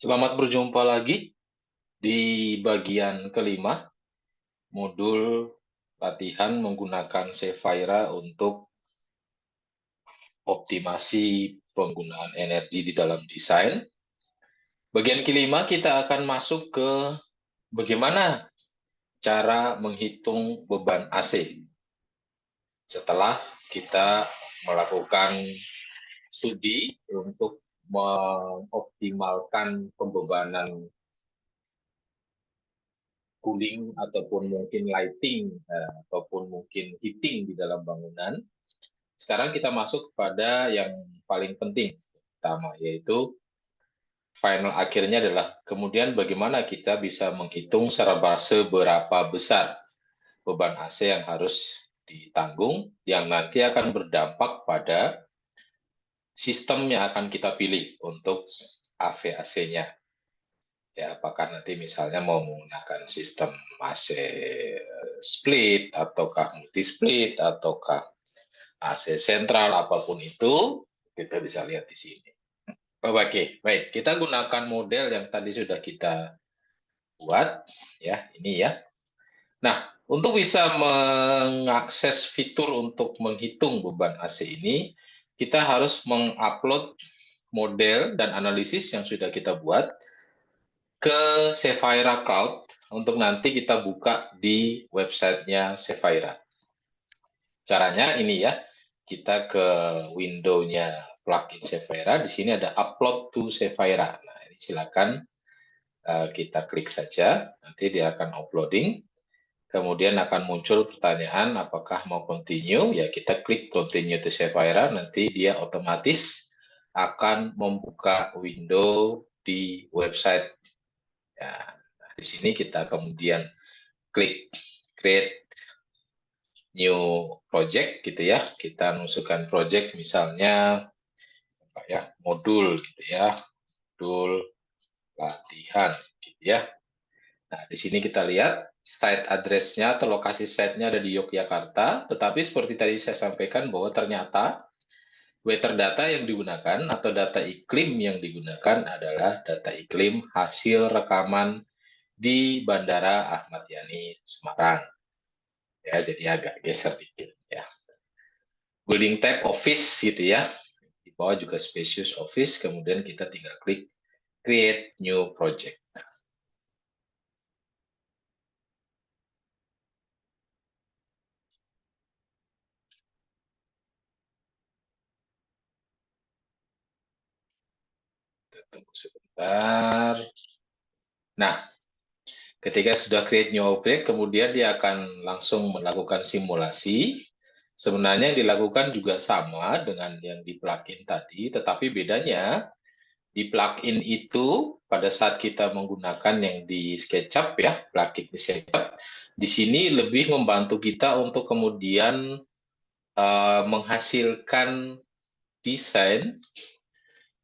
Selamat berjumpa lagi di bagian kelima, modul latihan menggunakan Sefaira untuk optimasi penggunaan energi di dalam desain. Bagian kelima kita akan masuk ke bagaimana cara menghitung beban AC. Setelah kita melakukan studi untuk mengoptimalkan pembebanan cooling ataupun mungkin lighting ataupun mungkin heating di dalam bangunan. Sekarang kita masuk pada yang paling penting pertama, yaitu final akhirnya adalah kemudian bagaimana kita bisa menghitung seberapa besar beban AC yang harus ditanggung yang nanti akan berdampak pada sistem yang akan kita pilih untuk AV-AC-nya. Ya, apakah nanti misalnya mau menggunakan sistem AC split, ataukah multi split, ataukah AC sentral, apapun itu, kita bisa lihat di sini. Oke, baik. Kita gunakan model yang tadi sudah kita buat, ya, ini ya. Nah, untuk bisa mengakses fitur untuk menghitung beban AC ini, kita harus mengupload model dan analisis yang sudah kita buat ke Sefaira Cloud untuk nanti kita buka di websitenya Sefaira. Caranya ini ya, kita ke window-nya plugin Sefaira, di sini ada upload to Sefaira. Nah, ini silakan kita klik saja, nanti dia akan uploading. Kemudian akan muncul pertanyaan apakah mau continue, ya kita klik continue to Sefaira, nanti dia otomatis akan membuka window di website. Ya, nah, di sini kita kemudian klik create new project gitu ya. Kita masukkan project misalnya apa ya, modul gitu ya. Modul latihan gitu ya. Nah, di sini kita lihat site address-nya atau lokasi site-nya ada di Yogyakarta, tetapi seperti tadi saya sampaikan bahwa ternyata weather data yang digunakan atau data iklim yang digunakan adalah data iklim hasil rekaman di Bandara Ahmad Yani Semarang. Ya, jadi agak geser dikit ya. Building type office gitu ya. Di bawah juga spacious office, kemudian kita tinggal klik create new project. Kita tunggu sebentar. Nah, ketika sudah create new object, kemudian dia akan langsung melakukan simulasi. Sebenarnya yang dilakukan juga sama dengan yang di plugin tadi, tetapi bedanya di plugin itu pada saat kita menggunakan yang di SketchUp ya, plugin di SketchUp, di sini lebih membantu kita untuk kemudian menghasilkan desain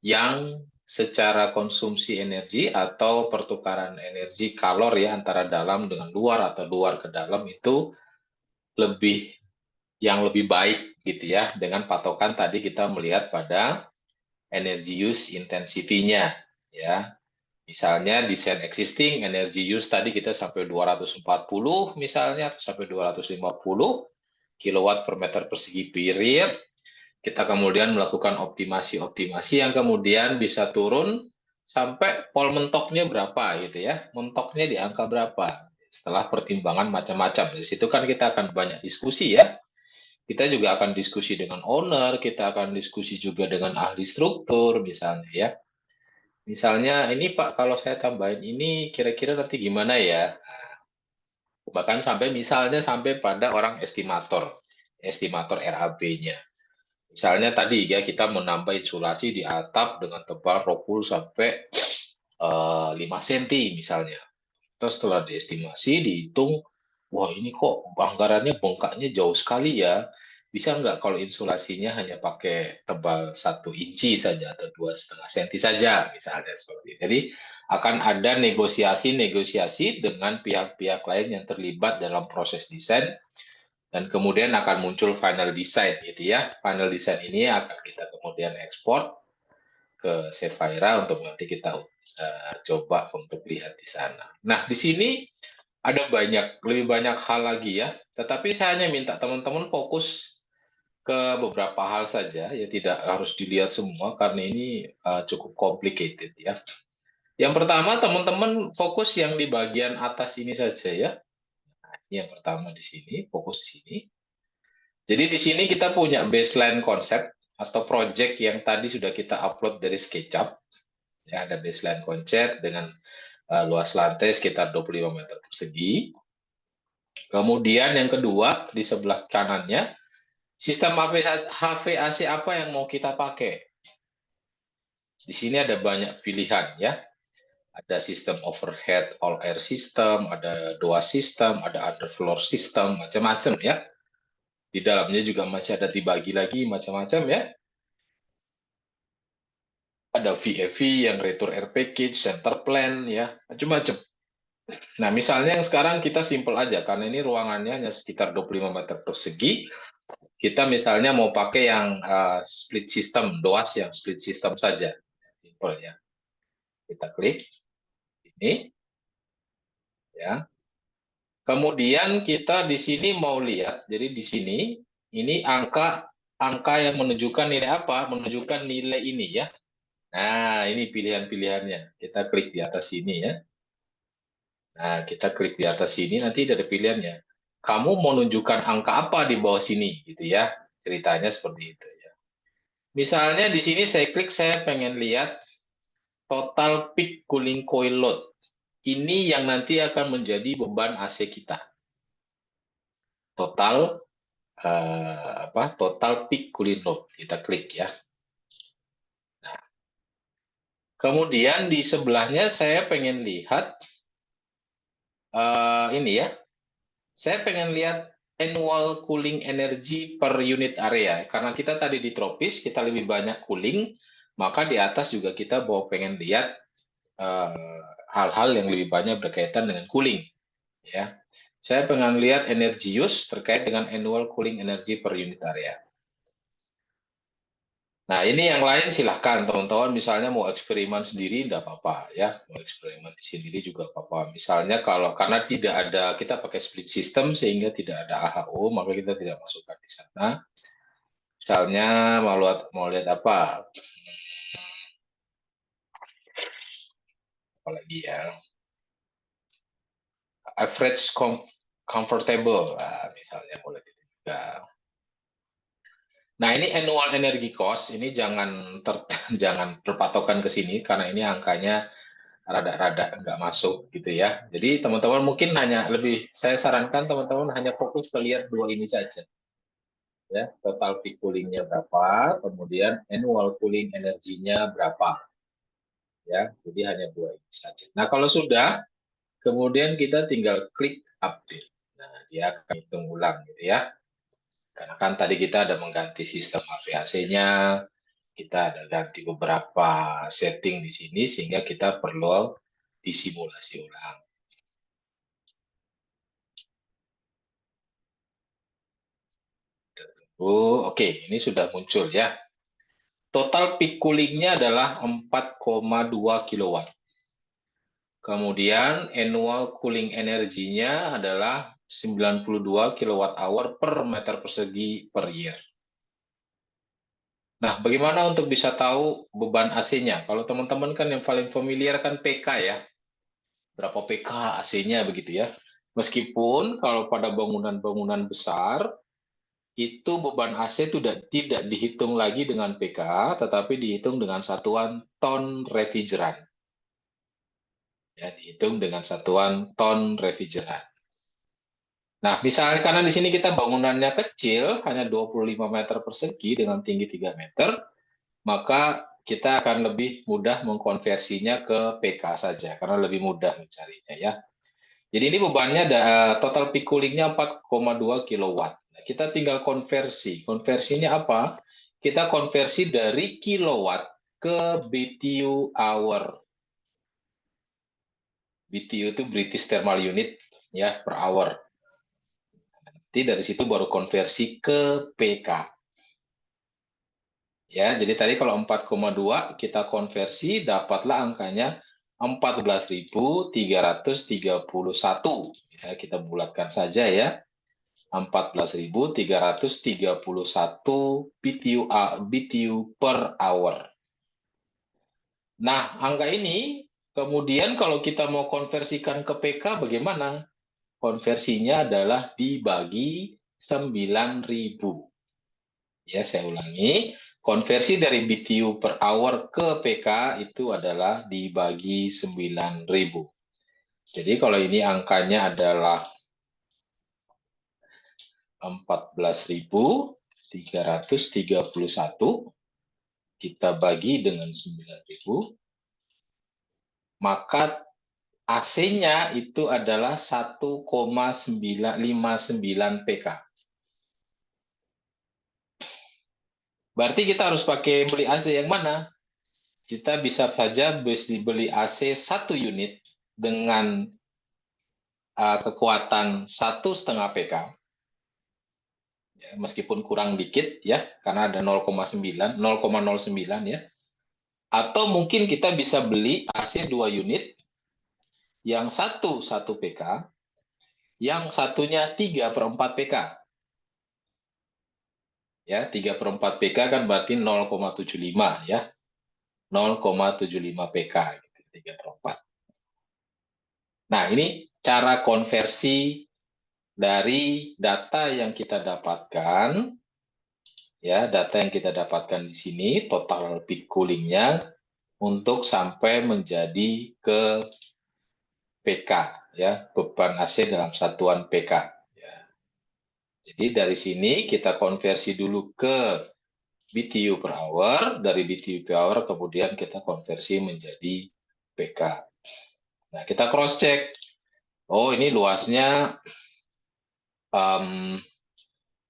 yang secara konsumsi energi atau pertukaran energi kalor ya antara dalam dengan luar atau luar ke dalam itu lebih lebih baik gitu ya dengan patokan tadi kita melihat pada energy use intensity-nya ya. Misalnya desain existing energy use tadi kita sampai 240 misalnya sampai 250 kilowatt per meter persegi period. Kita kemudian melakukan optimasi-optimasi yang kemudian bisa turun sampai pol mentoknya berapa gitu ya. Mentoknya di angka berapa. Setelah pertimbangan macam-macam. Di situ kan kita akan banyak diskusi ya. Kita juga akan diskusi dengan owner, kita akan diskusi juga dengan ahli struktur misalnya ya. Misalnya ini Pak, kalau saya tambahin ini kira-kira nanti gimana ya? Bahkan sampai misalnya sampai pada orang estimator, estimator RAB-nya. Misalnya tadi ya kita menambah insulasi di atap dengan tebal rokul sampai 5 cm misalnya. Terus setelah diestimasi dihitung, wah ini kok anggarannya bengkaknya jauh sekali ya. Bisa nggak kalau insulasinya hanya pakai tebal 1 inci saja atau 2,5 cm saja misalnya seperti itu. Jadi akan ada negosiasi-negosiasi dengan pihak-pihak lain yang terlibat dalam proses desain dan kemudian akan muncul final design gitu ya. Final design ini akan kita kemudian ekspor ke Zephyra untuk nanti kita coba untuk lihat di sana. Nah, di sini ada lebih banyak hal lagi ya, tetapi saya hanya minta teman-teman fokus ke beberapa hal saja, ya tidak harus dilihat semua karena ini cukup complicated ya. Yang pertama, teman-teman fokus yang di bagian atas ini saja ya. Nah, ini yang pertama di sini, fokus di sini. Jadi di sini kita punya baseline konsep atau project yang tadi sudah kita upload dari SketchUp. Ya, ada baseline konsep dengan luas lantai sekitar 25 meter persegi. Kemudian yang kedua, di sebelah kanannya, sistem HVAC apa yang mau kita pakai? Di sini ada banyak pilihan ya. Ada sistem overhead all air system, ada DOA system, ada underfloor system, macam-macam ya. Di dalamnya juga masih ada dibagi lagi macam-macam ya. Ada VAV yang return air package, center plan ya, macam-macam. Nah, misalnya yang sekarang kita simpel aja karena ini ruangannya hanya sekitar 25 meter persegi. Kita misalnya mau pakai yang split system, DOAS yang split system saja. Simpel ya. Kita klik ini ya. Kemudian kita di sini mau lihat, jadi di sini ini angka yang menunjukkan nilai apa? Menunjukkan nilai ini ya. Nah, ini pilihan-pilihannya. Kita klik di atas sini ya. Nah, kita klik di atas sini, nanti ada pilihannya. Kamu mau menunjukkan angka apa di bawah sini, gitu ya. Ceritanya seperti itu ya. Misalnya di sini saya klik, saya pengen lihat total peak cooling coil load. Ini yang nanti akan menjadi beban AC kita. Total total peak cooling load. Kita klik ya. Nah, kemudian di sebelahnya saya pengen lihat ini ya. Saya pengen lihat annual cooling energy per unit area. Karena kita tadi di tropis, kita lebih banyak cooling, maka di atas juga kita pengen lihat hal-hal yang lebih banyak berkaitan dengan cooling. Ya, saya pengen lihat energy use terkait dengan annual cooling energy per unit area. Nah, ini yang lain silahkan teman-teman, misalnya mau eksperimen sendiri tidak apa-apa ya, mau eksperimen di sendiri juga apa-apa. Misalnya karena tidak ada, kita pakai split system sehingga tidak ada AHO, maka kita tidak masukkan di sana. Misalnya mau lihat apa? Apalagi ya, average comfortable, misalnya boleh juga. Nah, ini annual energy cost, ini jangan jangan berpatokan ke sini karena ini angkanya rada-rada nggak masuk gitu ya. Jadi teman-teman mungkin saya sarankan teman-teman hanya fokus ke lihat dua ini saja. Ya, total peak cooling-nya berapa, kemudian annual cooling energinya berapa. Ya, jadi hanya dua ini saja. Nah, kalau sudah, kemudian kita tinggal klik update. Nah, dia akan hitung ulang gitu ya. Karena kan tadi kita ada mengganti sistem HVAC-nya, kita ada ganti beberapa setting di sini sehingga kita perlu disimulasi ulang. Oke, ini sudah muncul ya. Total peak cooling-nya adalah 4,2 kW. Kemudian annual cooling energinya adalah 92 kWh per meter persegi per year. Nah, bagaimana untuk bisa tahu beban AC-nya? Kalau teman-teman kan yang paling familiar kan PK ya. Berapa PK AC-nya begitu ya. Meskipun kalau pada bangunan-bangunan besar, itu beban AC tidak dihitung lagi dengan PK, tetapi dihitung dengan satuan ton refrigeran. Ya, dihitung dengan satuan ton refrigeran. Nah, misalnya karena di sini kita bangunannya kecil, hanya 25 meter persegi dengan tinggi 3 meter, maka kita akan lebih mudah mengkonversinya ke PK saja, karena lebih mudah mencarinya ya. Jadi ini bebannya total peak cooling-nya 4,2 kW. Nah, kita tinggal konversi. Konversinya apa? Kita konversi dari kilowatt ke BTU hour. BTU itu British Thermal Unit ya per hour. Nanti dari situ baru konversi ke PK. Ya, jadi tadi kalau 4,2 kita konversi dapatlah angkanya 14.331. Ya, kita bulatkan saja ya. 14.331 BTU per hour. Nah, angka ini kemudian kalau kita mau konversikan ke PK bagaimana? Konversinya adalah dibagi 9.000. Ya, saya ulangi. Konversi dari BTU per hour ke PK itu adalah dibagi 9.000. Jadi kalau ini angkanya adalah 14.331, kita bagi dengan 9.000, maka AC-nya itu adalah 1,959 PK. Berarti kita harus pakai beli AC yang mana? Kita bisa saja beli AC 1 unit dengan kekuatan 1,5 PK. Ya, meskipun kurang dikit ya, karena ada 0,09 ya. Atau mungkin kita bisa beli AC 2 unit yang 1 PK, yang satunya 3/4 PK. Ya, 3/4 PK kan berarti 0,75 ya. 0,75 PK gitu, 3/4. Nah, ini cara konversi dari data yang kita dapatkan, ya, data yang kita dapatkan di sini, total peak coolingnya untuk sampai menjadi ke PK, ya, beban AC dalam satuan PK. Ya. Jadi dari sini kita konversi dulu ke BTU per hour, dari BTU per hour kemudian kita konversi menjadi PK. Nah, kita cross check. Oh, ini luasnya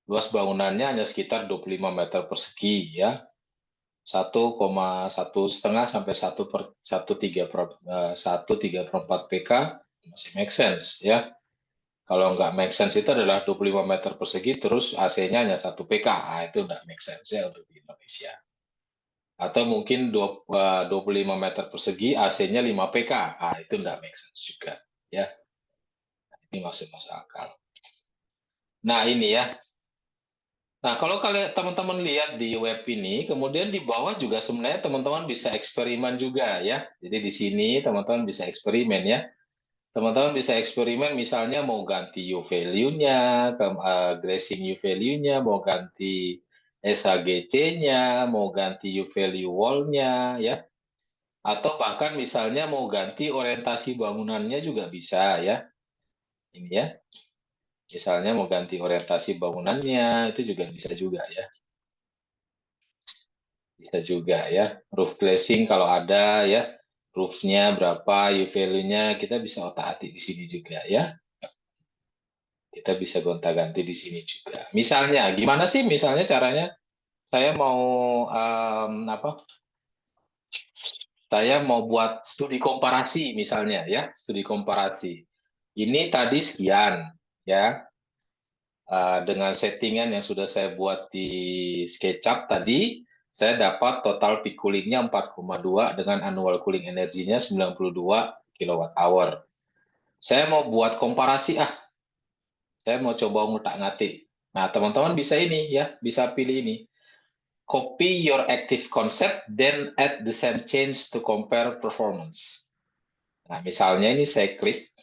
luas bangunannya hanya sekitar 25 meter persegi ya. 1,5 sampai 1,3/4 PK masih make sense ya. Kalau nggak make sense itu adalah 25 meter persegi terus AC-nya hanya 1 PK. Nah, itu nggak make sense ya untuk di Indonesia. Atau mungkin 25 meter persegi AC-nya 5 PK. Nah, itu nggak make sense juga ya. Ini masih masuk akal. Nah, ini ya. Nah, kalau kalian teman-teman lihat di web ini, kemudian di bawah juga sebenarnya teman-teman bisa eksperimen juga ya. Jadi di sini teman-teman bisa eksperimen ya. Teman-teman bisa eksperimen misalnya mau ganti U value-nya, grazing U value-nya, mau ganti SHGC-nya, mau ganti U value wall-nya ya. Atau bahkan misalnya mau ganti orientasi bangunannya juga bisa ya. Ini ya. Misalnya mau ganti orientasi bangunannya, itu juga bisa juga ya. Bisa juga ya. Roof glazing kalau ada ya. Roofnya berapa, U value-nya, kita bisa otak-atik di sini juga ya. Kita bisa gonta-ganti di sini juga. Misalnya, gimana sih misalnya caranya? Saya mau apa? Saya mau buat studi komparasi misalnya ya, studi komparasi. Ini tadi sekian ya. Dengan settingan yang sudah saya buat di SketchUp tadi, saya dapat total peak coolingnya 4,2 dengan annual cooling energinya 92 kWh. Saya mau buat komparasi, saya mau coba ngutak-ngatik. Nah, teman-teman bisa ini ya, bisa pilih ini. Copy your active concept, then add the same change to compare performance. Nah, misalnya ini saya klik.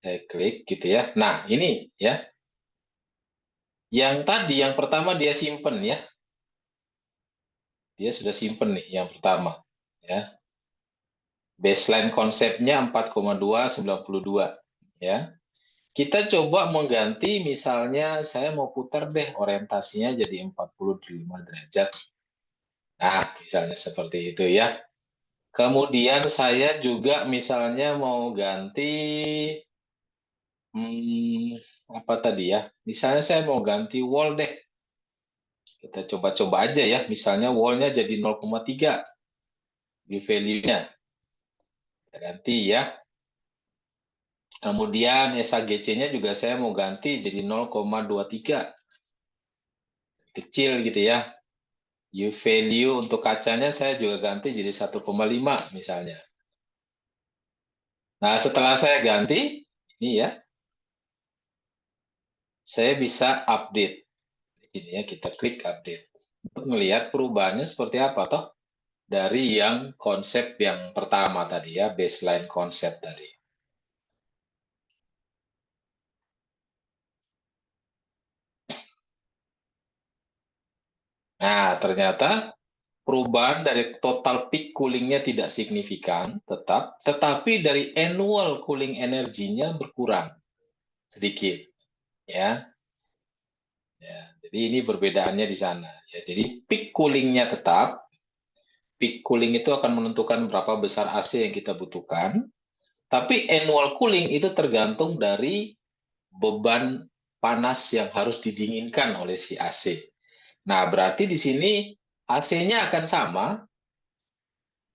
Saya klik gitu ya. Nah, ini ya. Yang tadi, yang pertama dia simpen ya. Dia sudah simpen nih yang pertama. Ya. Baseline konsepnya 4,292. Ya. Kita coba mengganti misalnya saya mau putar deh orientasinya jadi 45 derajat. Nah, misalnya seperti itu ya. Kemudian saya juga misalnya mau ganti apa tadi ya? Misalnya saya mau ganti wall deh. Kita coba-coba aja ya. Misalnya wall-nya jadi 0,3 di value-nya. Kita ganti ya. Kemudian SAGC-nya juga saya mau ganti jadi 0,23. Kecil gitu ya. U value untuk kacanya saya juga ganti jadi 1,5 misalnya. Nah, setelah saya ganti, ini ya, saya bisa update. Di sini ya, kita klik update. Untuk melihat perubahannya seperti apa toh dari yang konsep yang pertama tadi ya, baseline konsep tadi. Nah, ternyata perubahan dari total peak coolingnya tidak signifikan, tetapi dari annual cooling energinya berkurang sedikit, ya. Ya, jadi ini perbedaannya di sana. Ya, jadi peak coolingnya tetap, peak cooling itu akan menentukan berapa besar AC yang kita butuhkan, tapi annual cooling itu tergantung dari beban panas yang harus didinginkan oleh si AC. Nah, berarti di sini AC-nya akan sama,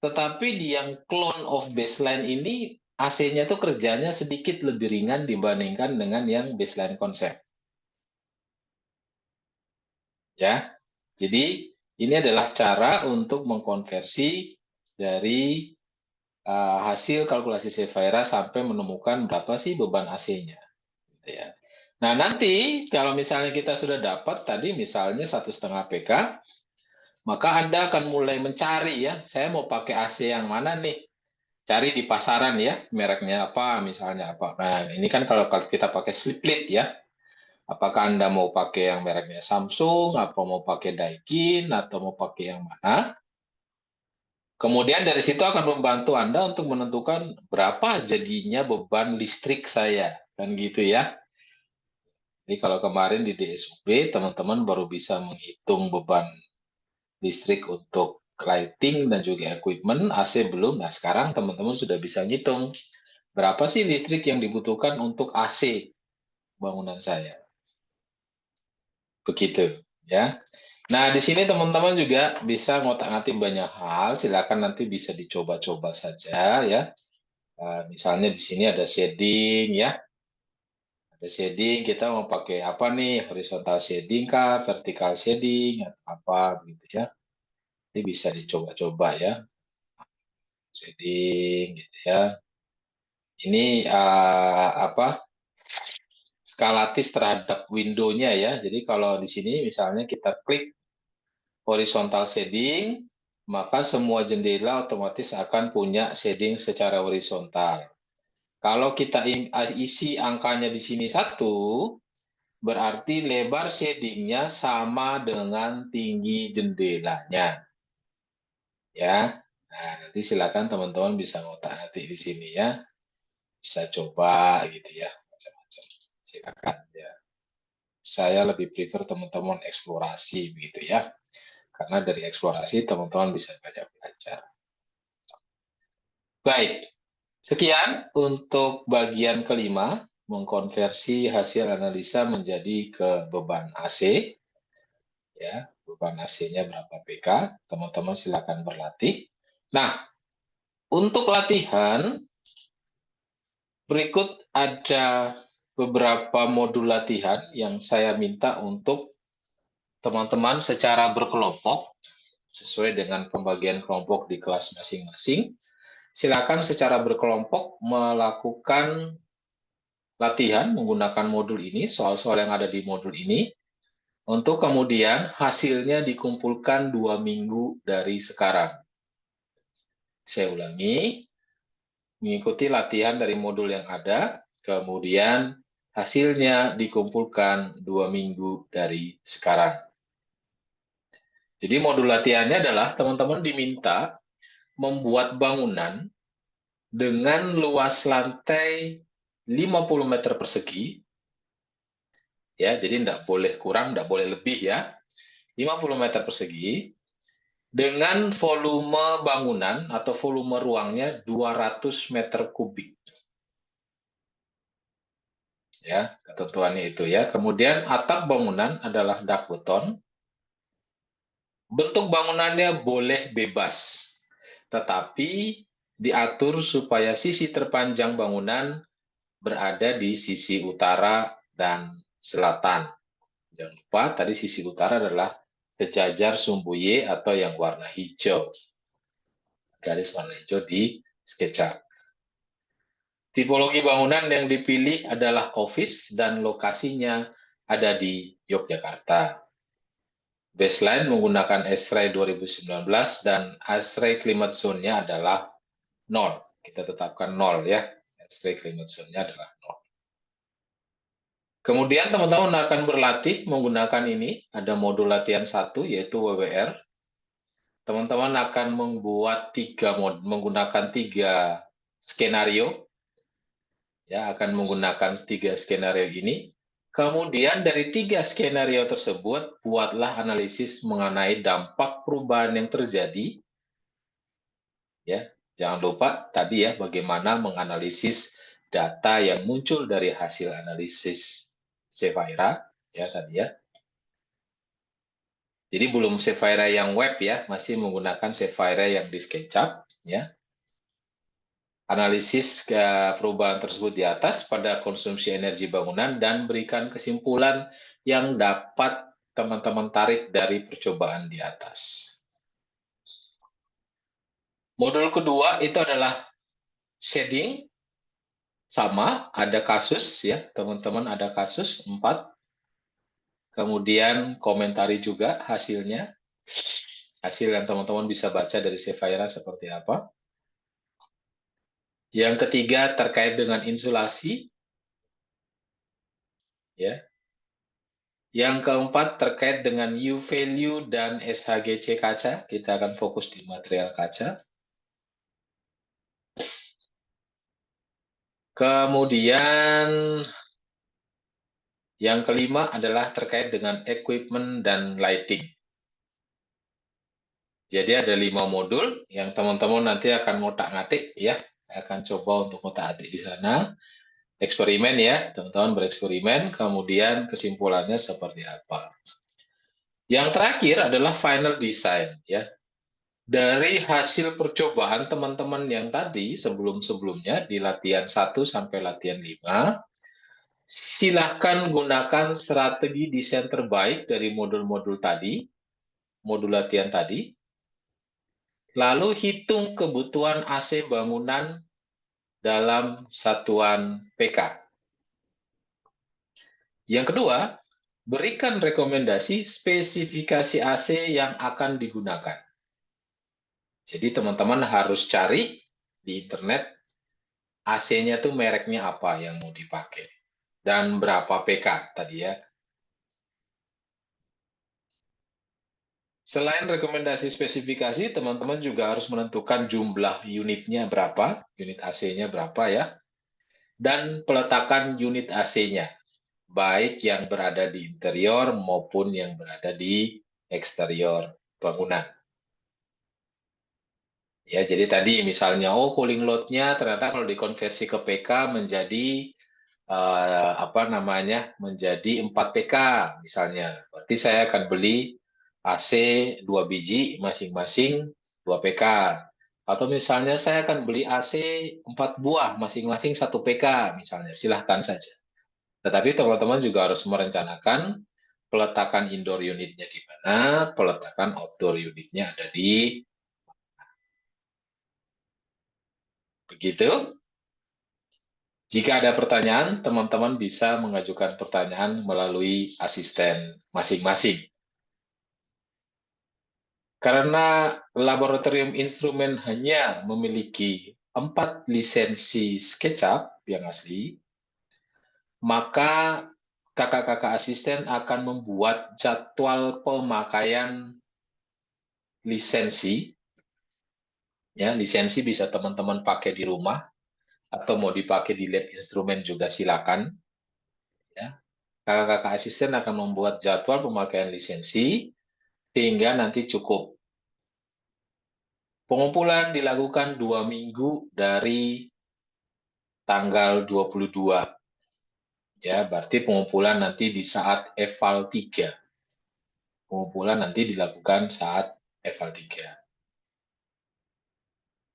tetapi di yang clone of baseline ini AC-nya tuh kerjanya sedikit lebih ringan dibandingkan dengan yang baseline konsep. Ya, jadi ini adalah cara untuk mengkonversi dari hasil kalkulasi Sevira sampai menemukan berapa sih beban AC-nya. Gitu ya. Nah, nanti kalau misalnya kita sudah dapat tadi misalnya 1,5 PK, maka Anda akan mulai mencari ya, saya mau pakai AC yang mana nih? Cari di pasaran ya, mereknya apa, misalnya apa. Nah, ini kan kalau kita pakai slip lead ya, apakah Anda mau pakai yang mereknya Samsung, atau mau pakai Daikin, atau mau pakai yang mana? Kemudian dari situ akan membantu Anda untuk menentukan berapa jadinya beban listrik saya. Kan gitu ya. Jadi kalau kemarin di DSUB, teman-teman baru bisa menghitung beban listrik untuk lighting dan juga equipment, AC belum. Nah, sekarang teman-teman sudah bisa ngitung berapa sih listrik yang dibutuhkan untuk AC bangunan saya. Begitu, ya. Nah, di sini teman-teman juga bisa ngotak-ngatik banyak hal. Silakan nanti bisa dicoba-coba saja, ya. Misalnya di sini ada shading, ya. Ada shading, kita mau pakai apa nih? Horizontal shading kah? Vertical shading? Atau apa, gitu ya. Ini bisa dicoba-coba, ya. Shading, gitu ya. Ini apa? Skalatis terhadap window-nya, ya. Jadi kalau di sini misalnya kita klik horizontal shading, maka semua jendela otomatis akan punya shading secara horizontal. Kalau kita isi angkanya di sini 1, berarti lebar shadingnya sama dengan tinggi jendelanya. Ya, nah, nanti silakan teman-teman bisa ngotak-ngatik di sini ya. Bisa coba gitu ya, macam-macam. Silakan ya. Saya lebih prefer teman-teman eksplorasi begitu ya. Karena dari eksplorasi teman-teman bisa banyak belajar. Baik, sekian untuk bagian kelima, mengkonversi hasil analisa menjadi ke beban AC. Ya, beban AC-nya berapa PK, teman-teman silakan berlatih. Nah, untuk latihan, berikut ada beberapa modul latihan yang saya minta untuk teman-teman secara berkelompok, sesuai dengan pembagian kelompok di kelas masing-masing. Silakan secara berkelompok melakukan latihan menggunakan modul ini, soal-soal yang ada di modul ini, untuk kemudian hasilnya dikumpulkan 2 minggu dari sekarang. Saya ulangi, mengikuti latihan dari modul yang ada, kemudian hasilnya dikumpulkan 2 minggu dari sekarang. Jadi modul latihannya adalah teman-teman diminta membuat bangunan dengan luas lantai 50 meter persegi, ya, jadi tidak boleh kurang, tidak boleh lebih ya, 50 meter persegi, dengan volume bangunan atau volume ruangnya 200 meter kubik. Ya, ketentuannya itu ya. Kemudian atap bangunan adalah dak beton. Bentuk bangunannya boleh bebas, tetapi diatur supaya sisi terpanjang bangunan berada di sisi utara dan selatan. Jangan lupa tadi sisi utara adalah sejajar sumbu Y atau yang warna hijau. Garis warna hijau di SketchUp. Tipologi bangunan yang dipilih adalah office dan lokasinya ada di Yogyakarta. Baseline menggunakan ASHRAE 2019 dan ASHRAE Climate Zone-nya adalah 0. Kita tetapkan 0 ya. ASHRAE Climate Zone-nya adalah 0. Kemudian teman-teman akan berlatih menggunakan ini, ada modul latihan 1 yaitu WWR. Teman-teman akan menggunakan 3 skenario, ya akan menggunakan 3 skenario ini. Kemudian dari 3 skenario tersebut, buatlah analisis mengenai dampak perubahan yang terjadi. Ya, jangan lupa tadi ya bagaimana menganalisis data yang muncul dari hasil analisis Cevira, ya tadi ya. Jadi belum Cevira yang web ya, masih menggunakan Cevira yang di SketchUp ya. Analisis perubahan tersebut di atas pada konsumsi energi bangunan dan berikan kesimpulan yang dapat teman-teman tarik dari percobaan di atas. Modul kedua itu adalah shading. Sama, ada kasus ya, teman-teman ada kasus 4. Kemudian komentari juga hasilnya. Hasil yang teman-teman bisa baca dari Cevira seperti apa. Yang ketiga terkait dengan insulasi. Ya. Yang keempat terkait dengan U value dan SHGC kaca. Kita akan fokus di material kaca. Kemudian yang kelima adalah terkait dengan equipment dan lighting. Jadi ada 5 modul yang teman-teman nanti akan ngotak-ngatik ya. Saya akan coba untuk ngotak-ngatik di sana. Eksperimen ya, teman-teman bereksperimen, kemudian kesimpulannya seperti apa. Yang terakhir adalah final design ya. Dari hasil percobaan teman-teman yang tadi sebelum-sebelumnya di latihan 1 sampai latihan 5, silakan gunakan strategi desain terbaik dari modul-modul tadi, modul latihan tadi. Lalu hitung kebutuhan AC bangunan dalam satuan PK. Yang kedua, berikan rekomendasi spesifikasi AC yang akan digunakan. Jadi teman-teman harus cari di internet AC-nya tuh mereknya apa yang mau dipakai. Dan berapa PK tadi ya. Selain rekomendasi spesifikasi, teman-teman juga harus menentukan jumlah unitnya berapa, unit AC-nya berapa ya, dan peletakan unit AC-nya, baik yang berada di interior maupun yang berada di eksterior bangunan. Ya, jadi tadi misalnya, cooling load-nya ternyata kalau dikonversi ke PK menjadi menjadi 4 PK misalnya. Berarti saya akan beli AC 2 biji masing-masing 2 PK. Atau misalnya saya akan beli AC 4 buah masing-masing 1 PK misalnya. Silahkan saja. Tetapi teman-teman juga harus merencanakan peletakan indoor unitnya di mana, peletakan outdoor unitnya ada di begitu. Jika ada pertanyaan, teman-teman bisa mengajukan pertanyaan melalui asisten masing-masing. Karena laboratorium instrumen hanya memiliki 4 lisensi SketchUp yang asli, maka kakak-kakak asisten akan membuat jadwal pemakaian lisensi. Ya, lisensi bisa teman-teman pakai di rumah, atau mau dipakai di lab instrumen juga silakan. Ya. Kakak-kakak asisten akan membuat jadwal pemakaian lisensi, sehingga nanti cukup. Pengumpulan dilakukan 2 minggu dari tanggal 22. Ya, berarti pengumpulan nanti di saat eval 3. Pengumpulan nanti dilakukan saat eval 3.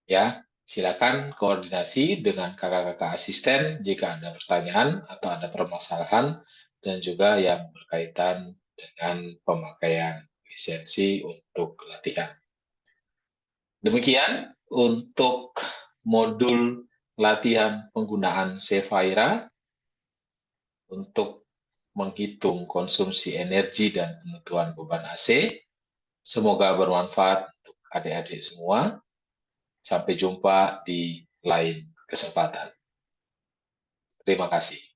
Ya. Silakan koordinasi dengan kakak-kakak asisten jika ada pertanyaan atau ada permasalahan dan juga yang berkaitan dengan pemakaian lisensi untuk latihan. Demikian untuk modul latihan penggunaan Sevaira untuk menghitung konsumsi energi dan penentuan beban AC. Semoga bermanfaat untuk adik-adik semua. Sampai jumpa di lain kesempatan. Terima kasih.